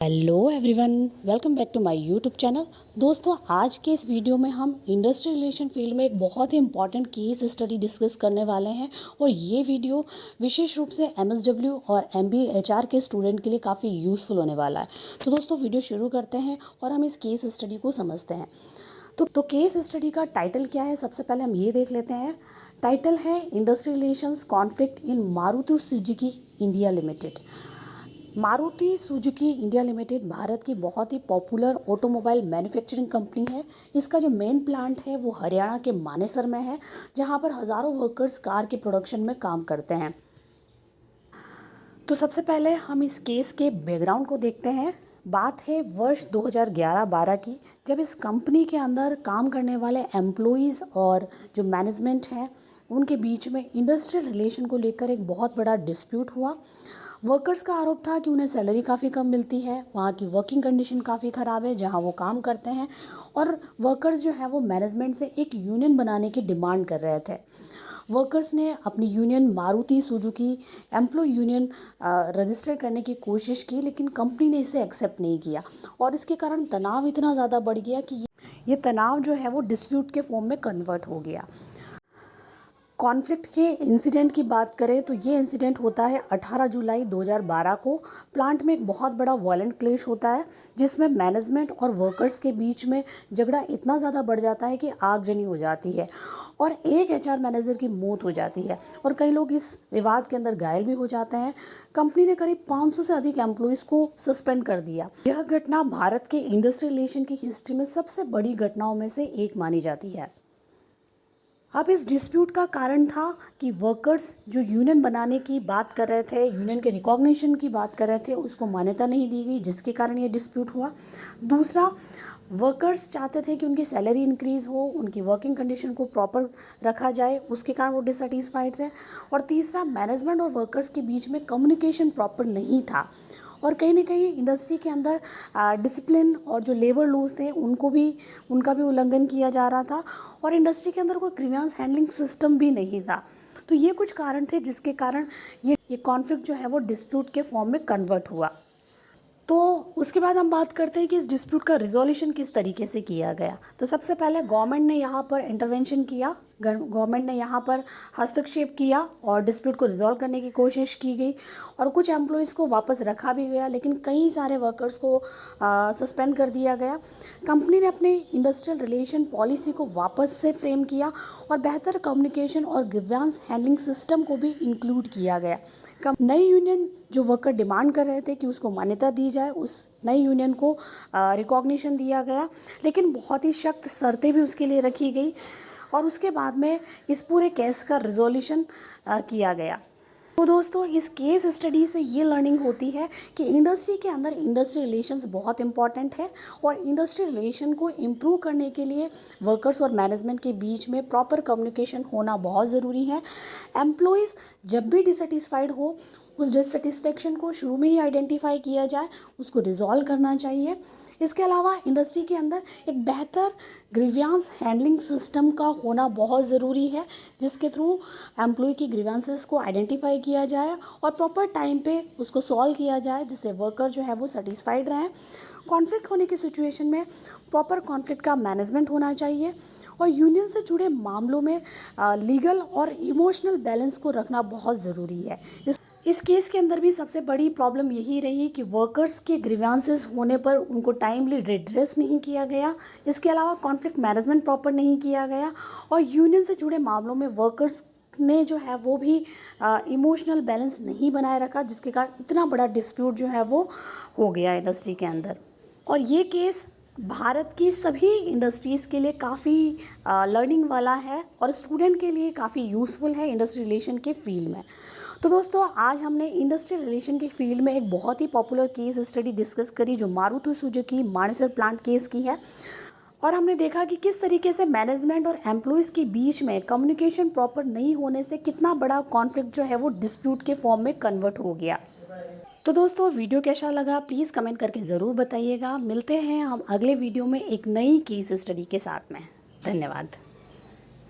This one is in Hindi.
Hello everyone, welcome back to my YouTube channel. दोस्तों, आज के इस वीडियो में हम इंडस्ट्रियल रिलेशन फील्ड में एक बहुत ही इंपॉर्टेंट केस स्टडी डिस्कस करने वाले हैं और ये वीडियो विशेष रूप से एमएसडब्ल्यू और एमबीए एचआर के स्टूडेंट के लिए काफ़ी यूज़फुल होने वाला है। तो दोस्तों, वीडियो शुरू करते हैं और हम इस केस स्टडी को समझते हैं। तो केस स्टडी का टाइटल क्या है, सबसे पहले हम ये देख लेते हैं। टाइटल है industrial relations conflict in Maruti Suzuki India limited. Maruti Suzuki India limited Bharat की बहुत ही पॉपुलर ऑटोमोबाइल मैन्युफैक्चरिंग कंपनी है। इसका जो मेन प्लांट है वो हरियाणा के मानेसर में है, जहां पर हज़ारों वर्कर्स कार के प्रोडक्शन में काम करते हैं। तो सबसे पहले हम इस केस के बैकग्राउंड को देखते हैं। बात है वर्ष 2011-12 की, जब इस कंपनी के अंदर काम करने वाले एम्प्लॉइज़ और जो मैनेजमेंट है उनके बीच में इंडस्ट्रियल रिलेशन को लेकर एक बहुत बड़ा डिस्प्यूट हुआ। वर्कर्स का आरोप था कि उन्हें सैलरी काफ़ी कम मिलती है, वहाँ की वर्किंग कंडीशन काफ़ी ख़राब है जहाँ वो काम करते हैं, और वर्कर्स जो है वो मैनेजमेंट से एक यूनियन बनाने की डिमांड कर रहे थे। वर्कर्स ने अपनी union Maruti Suzuki employee union register करने की कोशिश की, लेकिन कंपनी ने इसे एक्सेप्ट नहीं किया और इसके कारण तनाव इतना ज़्यादा बढ़ गया कि ये तनाव जो है वो डिस्प्यूट के फॉर्म में कन्वर्ट हो गया। कॉन्फ्लिक्ट के इंसिडेंट की बात करें तो ये इंसिडेंट होता है 18 जुलाई 2012 को। प्लांट में एक बहुत बड़ा वायलेंट क्लैश होता है, जिसमें मैनेजमेंट और वर्कर्स के बीच में झगड़ा इतना ज़्यादा बढ़ जाता है कि आगजनी हो जाती है और एक एचआर मैनेजर की मौत हो जाती है और कई लोग इस विवाद के अंदर घायल भी हो जाते हैं। कंपनी ने करीब 500 से अधिक एम्प्लॉइज़ को सस्पेंड कर दिया। यह घटना भारत के इंडस्ट्रियल रिलेशन की हिस्ट्री में सबसे बड़ी घटनाओं में से एक मानी जाती है। अब इस डिस्प्यूट का कारण था कि वर्कर्स जो यूनियन बनाने की बात कर रहे थे, यूनियन के रिकॉग्निशन की बात कर रहे थे, उसको मान्यता नहीं दी गई, जिसके कारण ये डिस्प्यूट हुआ। दूसरा, वर्कर्स चाहते थे कि उनकी सैलरी इंक्रीज़ हो, उनकी वर्किंग कंडीशन को प्रॉपर रखा जाए, उसके कारण वो डिससेटिस्फाइड थे। और तीसरा, मैनेजमेंट और वर्कर्स के बीच में कम्युनिकेशन प्रॉपर नहीं था और कहीं ना कहीं इंडस्ट्री के अंदर डिसिप्लिन और जो लेबर लॉज थे उनका भी उल्लंघन किया जा रहा था और इंडस्ट्री के अंदर कोई ग्रीवेंस हैंडलिंग सिस्टम भी नहीं था। तो ये कुछ कारण थे जिसके कारण ये कॉन्फ्लिक्ट जो है वो डिस्प्यूट के फॉर्म में कन्वर्ट हुआ। तो उसके बाद हम बात करते हैं कि इस डिस्प्यूट का रिजोल्यूशन किस तरीके से किया गया। तो सबसे पहले गवर्नमेंट ने यहाँ पर इंटरवेंशन किया, गवर्नमेंट ने यहाँ पर हस्तक्षेप किया और डिस्प्यूट को रिजॉल्व करने की कोशिश की गई और कुछ एम्प्लॉयज़ को वापस रखा भी गया, लेकिन कई सारे वर्कर्स को सस्पेंड कर दिया गया। कंपनी ने अपने इंडस्ट्रियल रिलेशन पॉलिसी को वापस से फ्रेम किया और बेहतर कम्युनिकेशन और ग्रीवेंस हैंडलिंग सिस्टम को भी इंक्लूड किया गया। नई यूनियन जो वर्कर डिमांड कर रहे थे कि उसको मान्यता दी जाए, उस नई यूनियन को रिकॉग्निशन दिया गया, लेकिन बहुत ही सख्त शर्तें भी उसके लिए रखी गई और उसके बाद में इस पूरे केस का रिजोल्यूशन किया गया। तो दोस्तों, इस केस स्टडी से ये लर्निंग होती है कि इंडस्ट्री के अंदर इंडस्ट्री रिलेशंस बहुत इंपॉर्टेंट है और इंडस्ट्री रिलेशन को इम्प्रूव करने के लिए वर्कर्स और मैनेजमेंट के बीच में प्रॉपर कम्युनिकेशन होना बहुत ज़रूरी है। एम्प्लॉयज़ जब भी डिससेटिस्फाइड हो, उस डिससेटिस्फेक्शन को शुरू में ही आइडेंटिफाई किया जाए, उसको रिजॉल्व करना चाहिए। इसके अलावा इंडस्ट्री के अंदर एक बेहतर ग्रीवेंस हैंडलिंग सिस्टम का होना बहुत ज़रूरी है, जिसके थ्रू एम्प्लॉय की ग्रीवेंसेस को आइडेंटिफाई किया जाए और प्रॉपर टाइम पे उसको सॉल्व किया जाए, जिससे वर्कर जो है वो सेटिस्फाइड रहें। कॉन्फ्लिक्ट होने की सिचुएशन में प्रॉपर कॉन्फ्लिक्ट का मैनेजमेंट होना चाहिए और यूनियन से जुड़े मामलों में लीगल और इमोशनल बैलेंस को रखना बहुत ज़रूरी है। इस केस के अंदर भी सबसे बड़ी प्रॉब्लम यही रही कि वर्कर्स के ग्रीवेंसेस होने पर उनको टाइमली रिड्रेस नहीं किया गया। इसके अलावा कॉन्फ्लिक्ट मैनेजमेंट प्रॉपर नहीं किया गया और यूनियन से जुड़े मामलों में वर्कर्स ने जो है वो भी इमोशनल बैलेंस नहीं बनाए रखा, जिसके कारण इतना बड़ा डिस्प्यूट जो है वो हो गया इंडस्ट्री के अंदर। और ये केस भारत की सभी इंडस्ट्रीज़ के लिए काफ़ी लर्निंग वाला है और स्टूडेंट के लिए काफ़ी यूज़फुल है इंडस्ट्री रिलेशन के फील्ड में। तो दोस्तों, आज हमने इंडस्ट्रियल रिलेशन के फील्ड में एक बहुत ही पॉपुलर केस स्टडी डिस्कस करी जो Maruti Suzuki Manesar plant case की है और हमने देखा कि किस तरीके से मैनेजमेंट और एम्प्लॉयज़ के बीच में कम्युनिकेशन प्रॉपर नहीं होने से कितना बड़ा कॉन्फ्लिक्ट जो है वो डिस्प्यूट के फॉर्म में कन्वर्ट हो गया। तो दोस्तों, वीडियो कैसा लगा प्लीज़ कमेंट करके ज़रूर बताइएगा। मिलते हैं हम अगले वीडियो में एक नई केस स्टडी के साथ में। धन्यवाद।